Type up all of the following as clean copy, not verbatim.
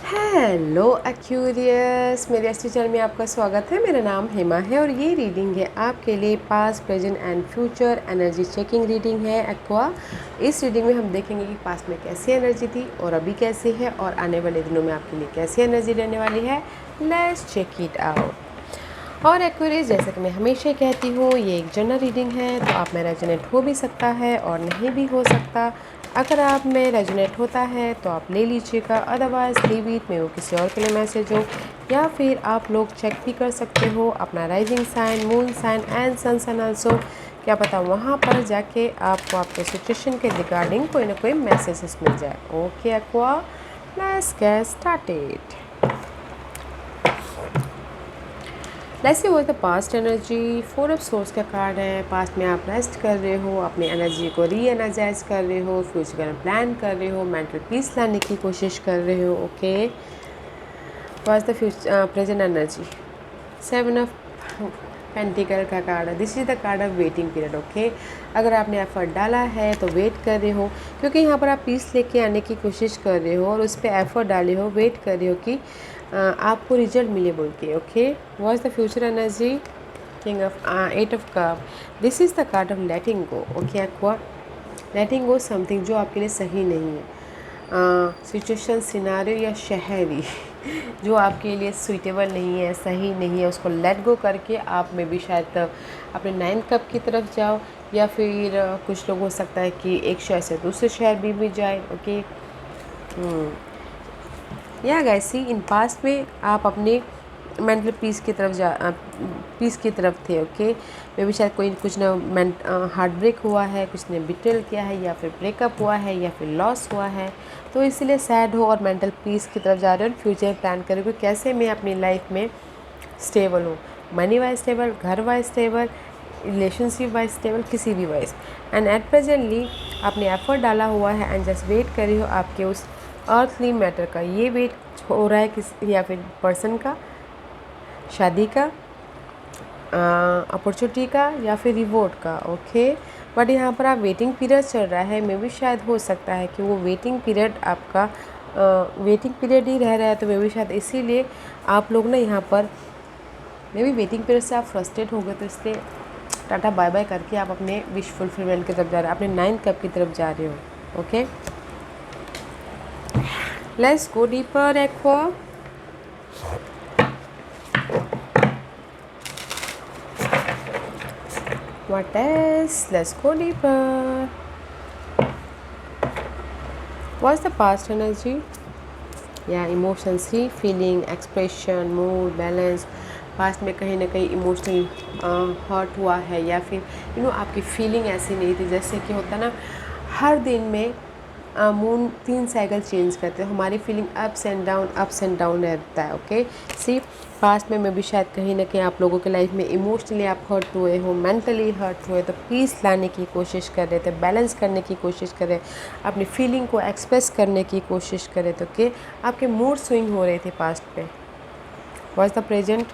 Hello Aquarius, मेरे S channel में आपका स्वागत है। मेरा नाम हेमा है और ये रीडिंग है आपके लिए past, present and future energy checking reading है एक्वा। इस रीडिंग में हम देखेंगे कि पास्ट में कैसी एनर्जी थी और अभी कैसी है और आने वाले दिनों में आपके लिए कैसी एनर्जी रहने वाली है। Let's check it out. और एक्यूरियस, जैसा कि मैं हमेशा कहती हूँ, ये एक जनरल रीडिंग है, तो आप में रेजोनेट हो भी सकता है और नहीं भी हो सकता। अगर आप में रेजोनेट होता है तो आप ले लीजिएगा, अदरवाइज लीव इट, में वो किसी और के लिए मैसेज हो। या फिर आप लोग चेक भी कर सकते हो अपना rising sign, moon sign and sun sign also. क्या पता वहाँ पर जाके आपको आपके सिचुएशन के रिगार्डिंग कोई ना कोई मैसेजेस मिल जाए। Okay Aqua, let's get started. Let's see what the past energy. Four of source का कार्ड है। पास्ट में आप रेस्ट कर रहे हो, अपनी एनर्जी को री एनर्जाइज कर रहे हो, फ्यूचर का प्लान कर रहे हो, मेंटल पीस लाने की कोशिश कर रहे हो। Okay, what's the future present energy. Seven of pentacle का कार्ड है। This is the card of waiting period. Okay, अगर आपने एफर्ट डाला है तो वेट कर रहे हो, क्योंकि यहाँ पर आप पीस लेके आने की कोशिश कर रहे हो और उस पर एफर्ट डाले हो, वेट कर रहे हो कि आपको रिजल्ट मिले बोल के। Okay, what's the future energy. King of eight of cup. This is the card of letting go. Okay Aqua, letting go something जो आपके लिए सही नहीं है, सिचुएशन, सिनारियो या शहरी जो आपके लिए सुइटेबल नहीं है, सही नहीं है, उसको लेट गो करके आप में भी शायद अपने 9 कप की तरफ जाओ। या फिर कुछ लोग हो सकता है कि एक शहर से दूसरे शहर भी जाए। ओके, या गाइस, सी इन पास्ट में आप अपने मेंटल पीस की तरफ थे। ओके, मे भी शायद कोई कुछ ना हार्ट ब्रेक हुआ है, कुछ ने बिट्रेल किया है, या फिर ब्रेकअप हुआ है, या फिर लॉस हुआ है, तो इसलिए सैड हो और मेंटल पीस की तरफ जा रहे हो और फ्यूचर प्लान कर रहे हो कैसे मैं अपनी लाइफ में स्टेबल हूँ, मनी वाइज स्टेबल, घर wise stable, relationship wise stable, किसी भी वाइज। एंड एट प्रेजेंटली आपने एफर्ट डाला हुआ है एंड जस्ट वेट कर रही हो आपके उस अर्थली मैटर का। ये वेट हो रहा है किस या फिर पर्सन का, शादी का, अपॉर्चुनिटी का, या फिर रिवॉर्ड का। ओके, बट यहाँ पर आप वेटिंग पीरियड चल रहा है, मे भी शायद हो सकता है कि वो वेटिंग पीरियड आपका वेटिंग पीरियड ही रह रहा है, तो मे भी शायद इसीलिए आप लोग ना यहाँ पर मे भी वेटिंग पीरियड से आप फ्रस्ट्रेट हो गए, तो इसलिए टाटा बाय बाय करके आप अपने विश फुलफिलमेंट की तरफ जा रहे हो, अपने 9 कप की तरफ जा रहे हो। Okay, let's go deeper aqua. What else? Let's go deeper. What's the past energy? Yeah, emotions he, feeling, expression, mood, balance. Past में कहीं ना कहीं इमोशनल हर्ट हुआ है, या फिर आपकी फीलिंग ऐसी नहीं थी। जैसे कि होता ना, हर दिन में मून 3 साइकिल चेंज करते हैं, हमारी फीलिंग अप्स एंड डाउन रहता है। ओके, सी पास्ट में भी शायद कहीं ना कहीं आप लोगों के लाइफ में इमोशनली आप हर्ट हुए हो, मेंटली हर्ट हुए, तो पीस लाने की कोशिश कर रहे थे, बैलेंस करने की कोशिश कर रहे, अपनी फीलिंग को एक्सप्रेस करने की कोशिश कर रहे थे। ओके, आपके मूड स्विंग हो रहे थे पास्ट पे। What's the present.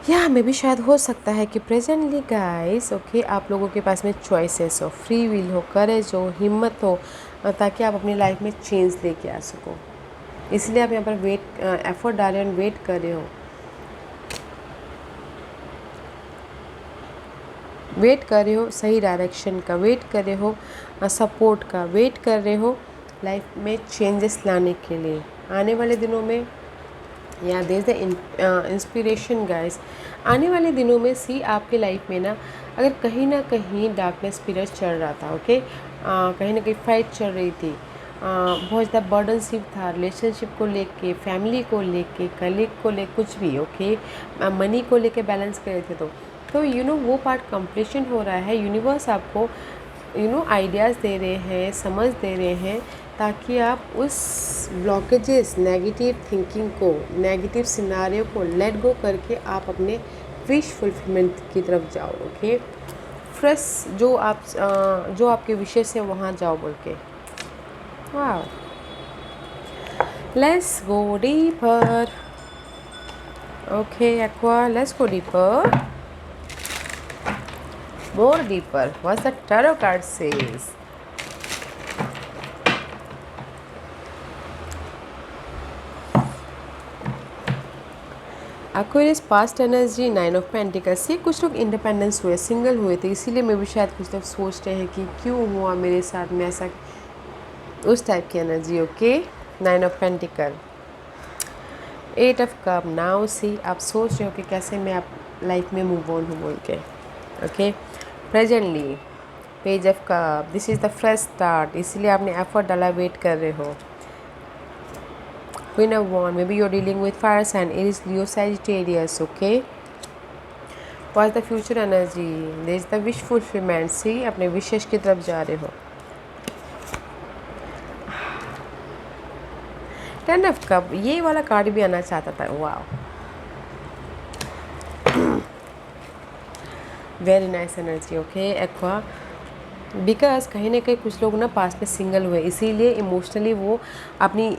या मे भी शायद हो सकता है कि प्रेजेंटली गाइस, ओके, आप लोगों के पास में चॉइसेस हो, फ्री विल हो, करेज हो, हिम्मत हो, ताकि आप अपनी लाइफ में चेंज लेके आ सको। इसलिए आप यहाँ पर एफर्ट डाल रहे हो, वेट कर रहे हो, सही डायरेक्शन का, वेट कर रहे हो सपोर्ट का, वेट कर रहे हो लाइफ में चेंजेस लाने के लिए आने वाले दिनों में। या there is the inspiration guys. आने वाले दिनों में सी आपके लाइफ में ना, अगर कहीं ना कहीं डार्कनेस पीरियड चल रहा था, ओके, कहीं ना कहीं फाइट चल रही थी, बहुत ज़्यादा बर्डनशिप था रिलेशनशिप को लेके, फैमिली को लेके, कलीग को लेके, कुछ भी। ओके, मनी को लेके बैलेंस कर रहे थे, तो वो पार्ट कंप्लीशन हो रहा है। यूनिवर्स आपको आइडियाज़ दे रहे हैं, समझ दे रहे हैं, ताकि आप उस ब्लॉकेजेस, नेगेटिव थिंकिंग को, नेगेटिव सिनारियो को लेट गो करके आप अपने विश फुलफिलमेंट की तरफ जाओ। ओके, फ्रेश जो आपके विशेष है वहाँ जाओ बोल के। वाह, let's go deeper. Okay Aqua, let's go deeper, more deeper. What's the tarot card says? Aquarius past energy 9 of pentacles से कुछ लोग इंडिपेंडेंस हुए, सिंगल हुए थे, इसीलिए मैं भी शायद कुछ लोग सोच रहे हैं कि क्यों हुआ मेरे साथ में ऐसा, उस टाइप की energy. Okay, 9 of pentacle, 8 of cup. Now see, आप सोच रहे हो कि कैसे मैं आप लाइफ में मूव ऑन हूँ बोल के। Okay, presently page of cup, this is the fresh start, इसीलिए आपने एफर्ट डाला, वेट कर रहे हो। Queen of Wands, maybe you're dealing with fire sign, Aries, Leo, Sagittarius. Okay, what's the future energy? There is the wish fulfillment. See, अपने विशेष की तरफ जा रहे हो। 10 of Cup, ये वाला कार्ड भी आना चाहता था। वाह, very nice energy. Okay aqua, because कहीं ना कहीं कुछ लोग ना पास में सिंगल हुए, इसीलिए इमोशनली वो अपनी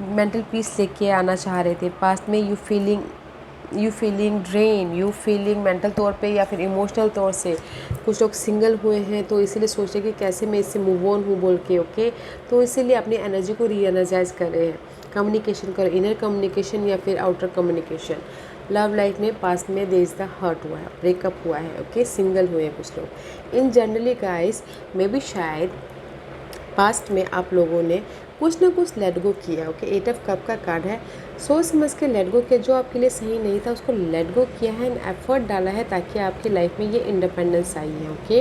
मेंटल पीस लेके आना चाह रहे थे। पास्ट में you feeling drain, you feeling mental तौर पे या फिर इमोशनल तौर से कुछ लोग सिंगल हुए हैं, तो इसीलिए सोचे कि कैसे मैं इससे मूव ऑन हूँ बोल के। ओके, तो इसीलिए अपनी एनर्जी को रीएनर्जाइज कर रहे हैं, कम्युनिकेशन करो, इनर कम्युनिकेशन या फिर आउटर कम्युनिकेशन। लव लाइफ में पास्ट में देर इज़ द हर्ट हुआ है, ब्रेकअप हुआ है। ओके, सिंगल हुए हैं कुछ लोग। इन जनरली गाइस, मे भी शायद पास्ट में आप लोगों ने कुछ ना कुछ लेट गो किया। ओके, 8 ऑफ कप का कार्ड है, सोच समझ के लेट गो किया, जो आपके लिए सही नहीं था उसको लेट गो किया है एंड एफर्ट डाला है ताकि आपकी लाइफ में ये इंडिपेंडेंस आई है। ओके,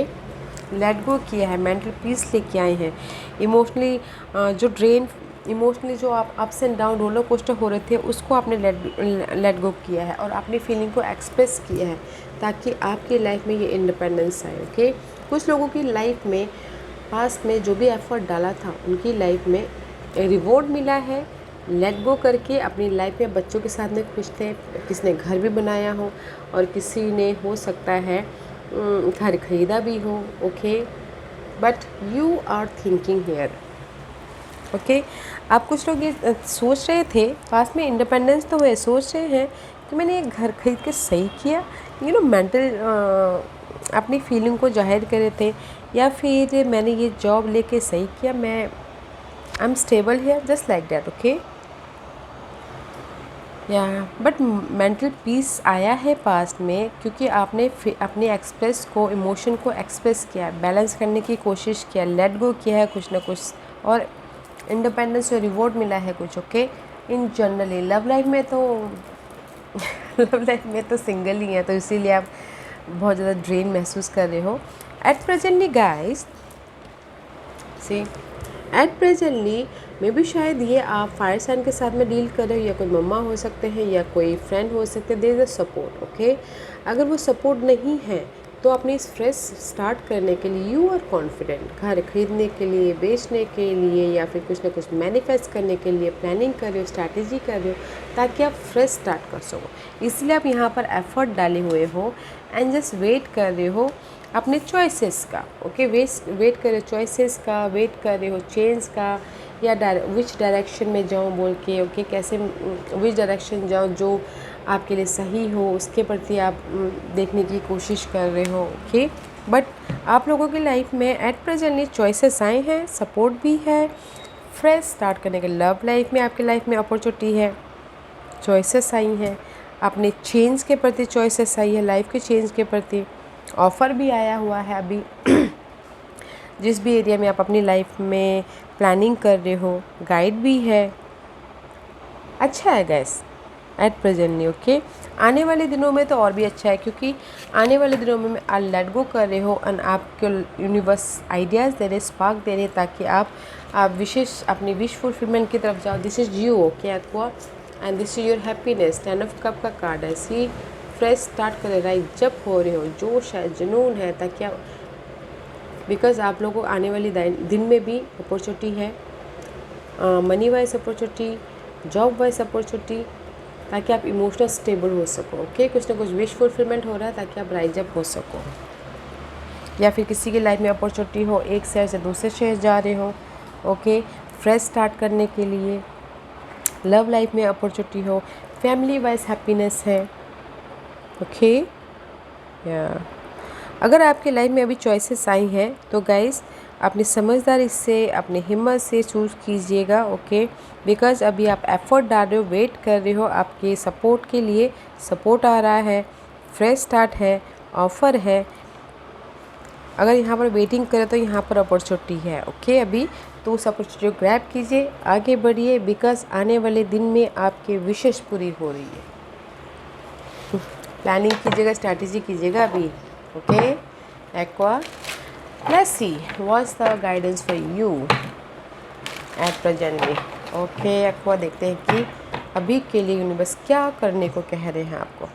लेट गो किया है, मेंटल पीस लेके आए हैं। इमोशनली जो ड्रेन, इमोशनली जो आप ups and down roller coaster हो रहे थे, उसको आपने लेट गो किया है और अपनी फीलिंग को एक्सप्रेस किया है ताकि आपकी लाइफ में ये इंडिपेंडेंस आए। ओके, कुछ लोगों की लाइफ में पास्ट में जो भी एफर्ट डाला था उनकी लाइफ में रिवॉर्ड मिला है। लेट गो करके अपनी लाइफ में बच्चों के साथ में खुश थे, किसी ने घर भी बनाया हो और किसी ने हो सकता है घर खरीदा भी हो। Okay, but you are thinking here. Okay, आप कुछ लोग ये सोच रहे थे, पास में इंडिपेंडेंस तो हुए, सोच रहे हैं कि मैंने एक घर खरीद के सही किया, यू नो मेंटल अपनी फीलिंग को जाहिर करे थे, या फिर मैंने ये जॉब लेके सही किया, मैं I am stable here, just like that. Okay, या बट मेंटल पीस आया है पास्ट में क्योंकि आपने अपने एक्सप्रेस को, इमोशन को एक्सप्रेस किया, बैलेंस करने की कोशिश किया, लेट गो किया है कुछ ना कुछ, और इंडिपेंडेंस और रिवॉर्ड मिला है कुछ। ओके, इन जनरली लव लाइफ में तो लव लाइफ में तो सिंगल ही है, तो इसीलिए आप बहुत ज़्यादा ड्रेन महसूस कर रहे हो एट प्रेजेंटली गाइस। सी, एट प्रेजेंटली मे भी शायद ये आप फायर साइन के साथ में डील कर रहे हो, या कोई मम्मा हो सकते हैं या कोई फ्रेंड हो सकते हैं, there is a support. Okay, अगर वो सपोर्ट नहीं है तो अपनी इस फ्रेश स्टार्ट करने के लिए यू आर कॉन्फिडेंट, घर खरीदने के लिए, बेचने के लिए, या फिर कुछ ना कुछ मैनिफेस्ट करने के लिए प्लानिंग कर रहे हो, स्ट्रैटेजी कर रहे हो ताकि आप फ्रेश स्टार्ट कर सको। इसलिए आप यहाँ पर एफर्ट डाले हुए हो एंड जस्ट वेट कर रहे हो अपने चॉइसेस का। ओके, वेट कर रहे हो चॉइसेस का, वेट कर रहे हो चेंज का, या विच डायरेक्शन में जाऊँ बोल के। ओके, कैसे विच डायरेक्शन जाऊँ जो आपके लिए सही हो, उसके प्रति आप देखने की कोशिश कर रहे हो। ओके, बट आप लोगों की लाइफ में एट प्रेजेंटली चॉइसेस आए हैं, सपोर्ट भी है, फ्रेश स्टार्ट करने के। लव लाइफ में आपकी लाइफ में अपॉर्चुनिटी है, चॉइसेस आई हैं, अपने चेंज के प्रति चॉइसेस आई है, लाइफ के चेंज के प्रति ऑफ़र भी आया हुआ है अभी जिस भी एरिया में आप अपनी लाइफ में प्लानिंग कर रहे हो, गाइड भी है, अच्छा है गैस एट प्रेजेंटली। ओके, आने वाले दिनों में तो और भी अच्छा है क्योंकि आने वाले दिनों में आप लेट गो कर रहे हो एंड आपके यूनिवर्स आइडियाज़ दे रहे, स्पार्क दे रहे ताकि आप विशेष अपनी विश फुलफिलमेंट की तरफ जाओ। This is you. Okay aqua, and this is your happiness. 10 of cup का कार्ड है। सी, फ्रेश स्टार्ट कर रहे हैं जब हो रहे हो, जोश है, जुनून है, ताकि आप, बिकॉज आप लोगों को आने वाली दिन में भी अपॉर्चुनिटी है, money wise opportunity, job wise opportunity, ताकि आप इमोशनल स्टेबल हो सको। ओके, कुछ ना कुछ विश फुलफिलमेंट हो रहा है ताकि आप राइज अप हो सको, या फिर किसी की लाइफ में अपॉर्चुनिटी हो, एक शहर से दूसरे शहर जा रहे हो। ओके, फ्रेश स्टार्ट करने के लिए लव लाइफ में अपॉर्चुनिटी हो, फैमिली वाइज हैप्पीनेस है। ओके, या अगर आपके लाइफ में अभी चॉइसेस आई हैं तो गाइस अपनी समझदारी से, अपनी हिम्मत से चूज़ कीजिएगा, ओके। बिकॉज़ अभी आप एफ़र्ट डाल रहे हो, वेट कर रहे हो आपके सपोर्ट के लिए। सपोर्ट आ रहा है, फ्रेश स्टार्ट है, ऑफ़र है। अगर यहाँ पर वेटिंग करें तो यहाँ पर अपॉर्चुनिटी है, ओके। अभी तो उस अपॉर्चुनिटी को ग्रैब कीजिए, आगे बढ़िए, बिकॉज़ आने वाले दिन में आपके विशेष पूरी हो रही है। प्लानिंग कीजिएगा, स्ट्रैटेजी कीजिएगा अभी, okay. Aqua, let's see what's the guidance for you at presently, okay. Aqua, देखते हैं कि अभी के लिए यूनिवर्स क्या करने को कह रहे हैं आपको।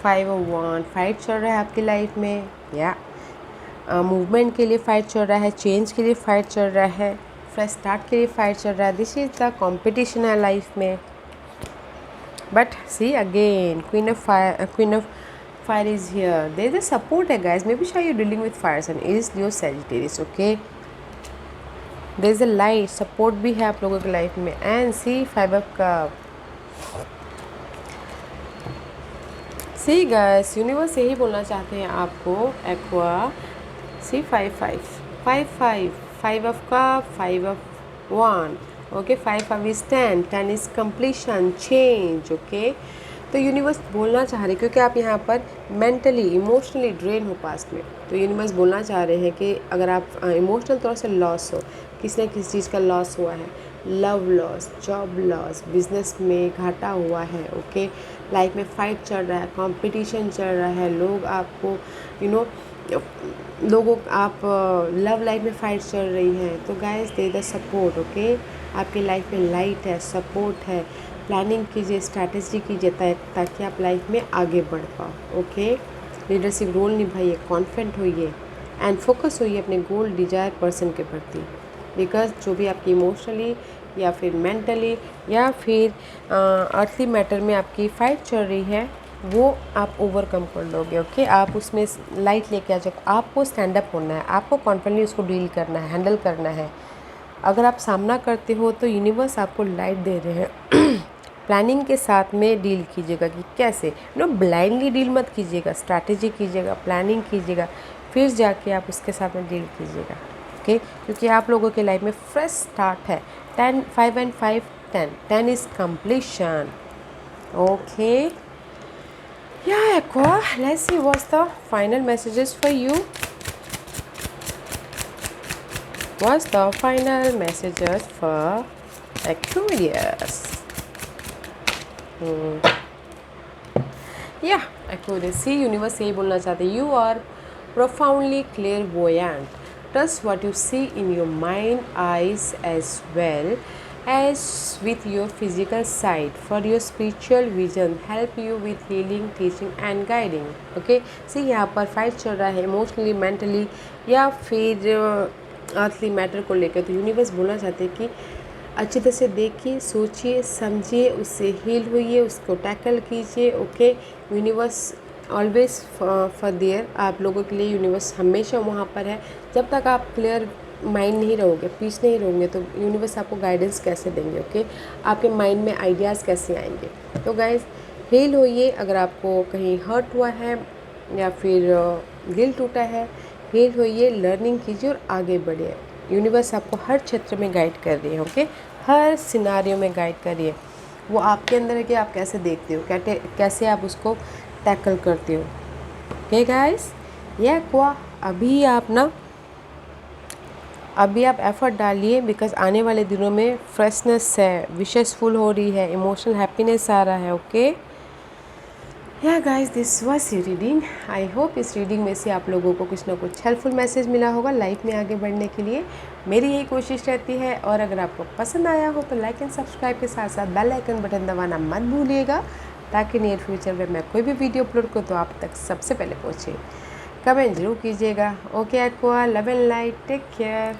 5 of Wands, फाइट चल रहा है आपकी लाइफ में, या मूवमेंट के लिए फाइट चल रहा है, चेंज के लिए फाइट चल रहा है, फ्रेश स्टार्ट के लिए फाइट चल रहा है। दिस इज द कंपटीशन है लाइफ में। But see again queen of fire is here, there is a support है गाइस। मे बी शायद you dealing with fire sun, is Leo Sagittarius, okay. There is a light, support भी है आप लोगों की life में। And see 5 of cup. See guys, universe यही बोलना चाहते हैं आपको, Aqua. See 5 of cup, 5 of one, okay. 5 is 10 is completion, change, okay. तो यूनिवर्स बोलना चाह रहे, क्योंकि आप यहाँ पर मेंटली इमोशनली ड्रेन हो पास्ट में, तो यूनिवर्स बोलना चाह रहे हैं कि अगर आप इमोशनल तौर से लॉस हो, किसी न किसी चीज़ का लॉस हुआ है, love loss, job loss, business में घाटा हुआ है, ओके। लाइफ में फाइट चल रहा है, कंपटीशन चल रहा है, लोग आपको लोगों आप लव लाइफ में फाइट चल रही है, तो guys they the support, okay. आपकी लाइफ में लाइट है, सपोर्ट है। प्लानिंग कीजिए, स्ट्रैटेजी कीजिए ताकि आप लाइफ में आगे बढ़ पाओ, ओके। लीडरशिप रोल निभाइए, कॉन्फिडेंट होइए एंड फोकस होइए अपने गोल डिजायर पर्सन के प्रति। बिकॉज जो भी आपकी इमोशनली या फिर मेंटली या फिर अर्थली मैटर में आपकी फाइट चल रही है, वो आप ओवरकम कर लोगे, ओके। आप उसमें लाइट लेके आ जाओ, आपको स्टैंड अप होना है, आपको कॉन्फिडेंटली उसको डील करना है, हैंडल करना है। अगर आप सामना करते हो तो यूनिवर्स आपको लाइट दे रहे हैं। प्लानिंग के साथ में डील कीजिएगा कि कैसे, ब्लाइंडली डील मत कीजिएगा, स्ट्रैटेजी कीजिएगा, प्लानिंग कीजिएगा, फिर जाके आप उसके साथ में डील कीजिएगा, ओके। क्योंकि आप लोगों के लाइफ में फ्रेश स्टार्ट है। 5 and 5 10 is completion, okay. Yeah, Aqua, let's see what's the final messages for you. What's the final messages for Aquarius? Yeah, Aquarius, see, universe यही बोलना चाहते हैं, you are profoundly clairvoyant. Trust what you see in your mind, eyes as well as with your physical side, for your spiritual vision help you with healing, teaching and guiding, okay। see, यहाँ पर fight चल रहा है emotionally, mentally या फिर earthly matter को लेकर, तो यूनिवर्स बोलना चाहते हैं कि अच्छी तरह से देखिए, सोचिए, समझिए, उससे हील होइए, उसको टैकल कीजिए, okay. Universe always for their, आप लोगों के लिए यूनिवर्स हमेशा वहाँ पर है। जब तक आप क्लियर माइंड नहीं रहोगे, पीस नहीं रहोगे, तो यूनिवर्स आपको गाइडेंस कैसे देंगे, ओके। आपके माइंड में आइडियाज़ कैसे आएंगे। तो गाइज हील होइए, अगर आपको कहीं हर्ट हुआ है या फिर दिल टूटा है, हील होइए, लर्निंग कीजिए और आगे बढ़िए। यूनिवर्स आपको हर क्षेत्र में गाइड कर रही है, ओके। हर सिनारियो में गाइड कर रही है। वो आपके अंदर है कि आप कैसे देखते हो, कैसे आप उसको टैकल करते हो, ओके गाइस। ये क्या अभी आप एफर्ट डालिए, बिकॉज आने वाले दिनों में फ्रेशनेस है, विशेस फुल हो रही है, इमोशनल हैप्पीनेस आ रहा है, ओके। या guys, this was your reading. I hope इस रीडिंग में से आप लोगों को कुछ ना कुछ हेल्पफुल मैसेज मिला होगा लाइफ में आगे बढ़ने के लिए। मेरी यही कोशिश रहती है। और अगर आपको पसंद आया हो तो लाइक एंड सब्सक्राइब के साथ साथ बेल आइकन बटन दबाना मत भूलिएगा, ताकि नियर फ्यूचर में मैं कोई भी वीडियो अपलोड करूँ तो आप तक सबसे पहले पहुँचे। कमेंट जरूर कीजिएगा, okay Aqua, love and light, take care.